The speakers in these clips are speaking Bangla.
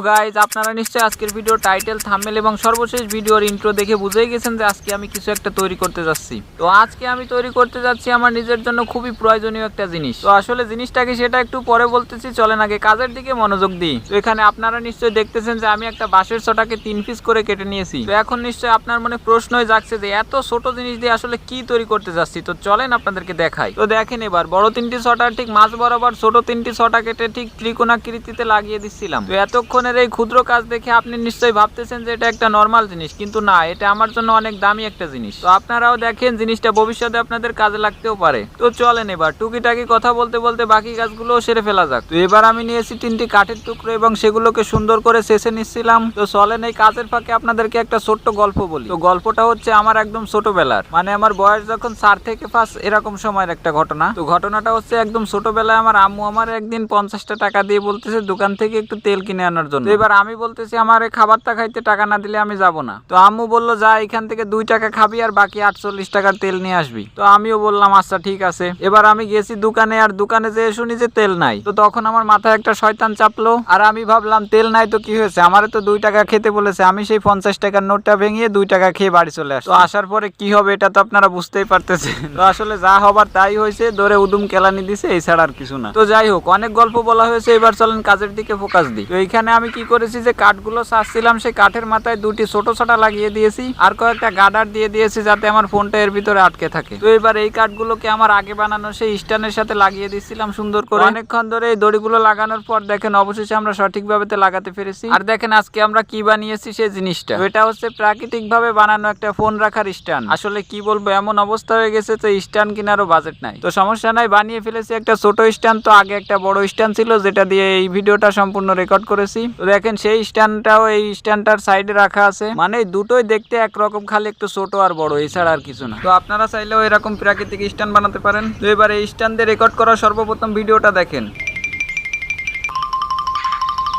গাইজ আপনারা নিশ্চয়ই আজকের ভিডিও টাইটেল, থাম্বনেল এবং সর্বশেষ ভিডিওর ইন্ট্রো দেখে বুঝেই গেছেন যে আজকে আমি কিছু একটা তৈরি করতে যাচ্ছি। তো আজকে আমি তৈরি করতে যাচ্ছি আমার নিজের জন্য খুবই প্রয়োজনীয় একটা জিনিস। তো আসলে জিনিসটা কি সেটা একটু পরে বলতেছি, চলেন আগে কাজের দিকে মনোযোগ দিই। তো এখানে আপনারা নিশ্চয়ই দেখতেছেন যে আমি একটা বাঁশের ছটাকে 3 পিস করে কেটে নিয়েছি। তো এখন নিশ্চয়ই আপনার মনে প্রশ্নই জাগছে যে এত ছোট জিনিস দিয়ে আসলে কি তৈরি করতে যাচ্ছি। তো চলেন আপনাদেরকে দেখাই। তো দেখেন এবার বড় 3টি ছটার ঠিক মাঝ বরাবর ছোট 3টি ছটা কেটে ঠিক ত্রিকোণাকৃতিতে লাগিয়ে দিচ্ছিলাম। তো এতক্ষণের এই ক্ষুদ্র কাজ দেখে আপনি নিশ্চয়ই ভাবতেছেন যে এটা একটা নর্মাল জিনিস, কিন্তু না, এটা আমার জন্য অনেক দামি একটা জিনিস। তো আপনারাও দেখেন জিনিসটা ভবিষ্যতে আপনাদের কাজে লাগতেও পারে। তো চলেন এবার টুকিটাকি কথা বলতে বলতে বাকি কাজগুলো সেরে ফেলা যাক। তো এবার আমি নিয়েছি 3টি কাঠের টুকরো এবং সেগুলোকে সুন্দর করে শেষে নিচ্ছিলাম। তো চলেন এই কাজের ফাঁকে আপনাদেরকে একটা ছোট্ট গল্প বলি। তো গল্পটা হচ্ছে আমার একদম ছোটবেলার, মানে আমার বয়স যখন 4 থেকে 5 এরকম সময়ের একটা ঘটনা। তো ঘটনাটা হচ্ছে একদম ছোটবেলায় আমার আম্মু আমার একদিন 50টা টাকা দিয়ে বলতেছে দোকান থেকে একটু তেল কিনে আনার জন্য। এবার আমি বলতেছি আমার এই খাবারটা খাইতে টাকা না দিলে আমি যাব না। তো আম্মু বললো যা এখান থেকে 2 টাকা খাবি আর বাকি 48 টাকার তেল নিয়ে আসবি। তো আমিও বললাম আচ্ছা ঠিক আছে। এবার আমি গেছি দোকানে, আর দোকানে যেয়ে শুনি যে তেল নাই। তো তখন আমার মাথায় একটা শয়তান চাপলো, আর আমি ভাবলাম তেল নাই তো কি হয়েছে, আমারে তো 2 টাকা খেতে বলেছে। আমি সেই 50 টাকার নোটটা ভেঙে 2 টাকা খেয়ে বাড়ি চলে আসি। তো আসার পরে কি হবে এটা তো আপনারা বুঝতেই পারতেছেন। তো আসলে যা হবার তাই হয়েছে, ধরে উদুম কেলানি দিছে, এই ছাড়া আর কিছু না। তো যাই হোক, অনেক গল্প বলা হয়েছে, এবার চলেন কাজের দিকে ফোকাস দিই। তো এইখানে আমি কি করেছি যে কাঠগুলো ছাড়ছিলাম, সেই কাঠের মাথায় 2টি ছোট ছোটা লাগিয়ে দিয়েছি আর কয়েকটা গার্ডার দিয়ে দিয়েছি যাতে আমার ফোনটা এর ভিতরে আটকে থাকে। তো এবার এই কাঠগুলোকে আমার আগে বানানো সেই স্ট্যান্ডের সাথে লাগিয়ে দিচ্ছিলাম সুন্দর করে। অনেকক্ষণ ধরে এই দড়িগুলো লাগানোর পর দেখেন অবশেষে আমরা সঠিকভাবে লাগাতে পেরেছি। আর দেখেন আজকে আমরা কি বানিয়েছি সেই জিনিসটা। তো এটা হচ্ছে প্রাকৃতিক ভাবে বানানো একটা ফোন রাখার স্ট্যান্ড। আসলে কি বলবো, এমন অবস্থা হয়ে গেছে তো স্ট্যান্ড কেনারও বাজেট নাই। তো সমস্যা নাই, বানিয়ে ফেলেছি একটা ছোট স্ট্যান্ড। তো আগে একটা বড় স্ট্যান্ড ছিল যেটা দিয়ে এই ভিডিওটা সম্পূর্ণ রেকর্ড করেছি। তো দেখেন সেই স্ট্যান্ডটাও এই স্ট্যান্ডটার সাইডে রাখা আছে, মানে দুটোই দেখতে একরকম, খালি একটু ছোট আর বড়, এছাড়া আর কিছু না। তো আপনারা চাইলেও এরকম প্রাকৃতিক স্ট্যান্ড বানাতে পারেন। তো এবার এই স্ট্যান্ড দিয়ে রেকর্ড করা সর্বপ্রথম ভিডিওটা দেখেন।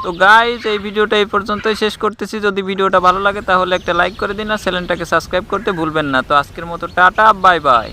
তো গাইজ এই ভিডিওটা এই পর্যন্তই শেষ করতেছি। যদি ভিডিওটা ভালো লাগে তাহলে একটা লাইক করে দিন আর চ্যানেলটাকে সাবস্ক্রাইব করতে ভুলবেন না। তো আজকের মতো টাটা, বাই বাই।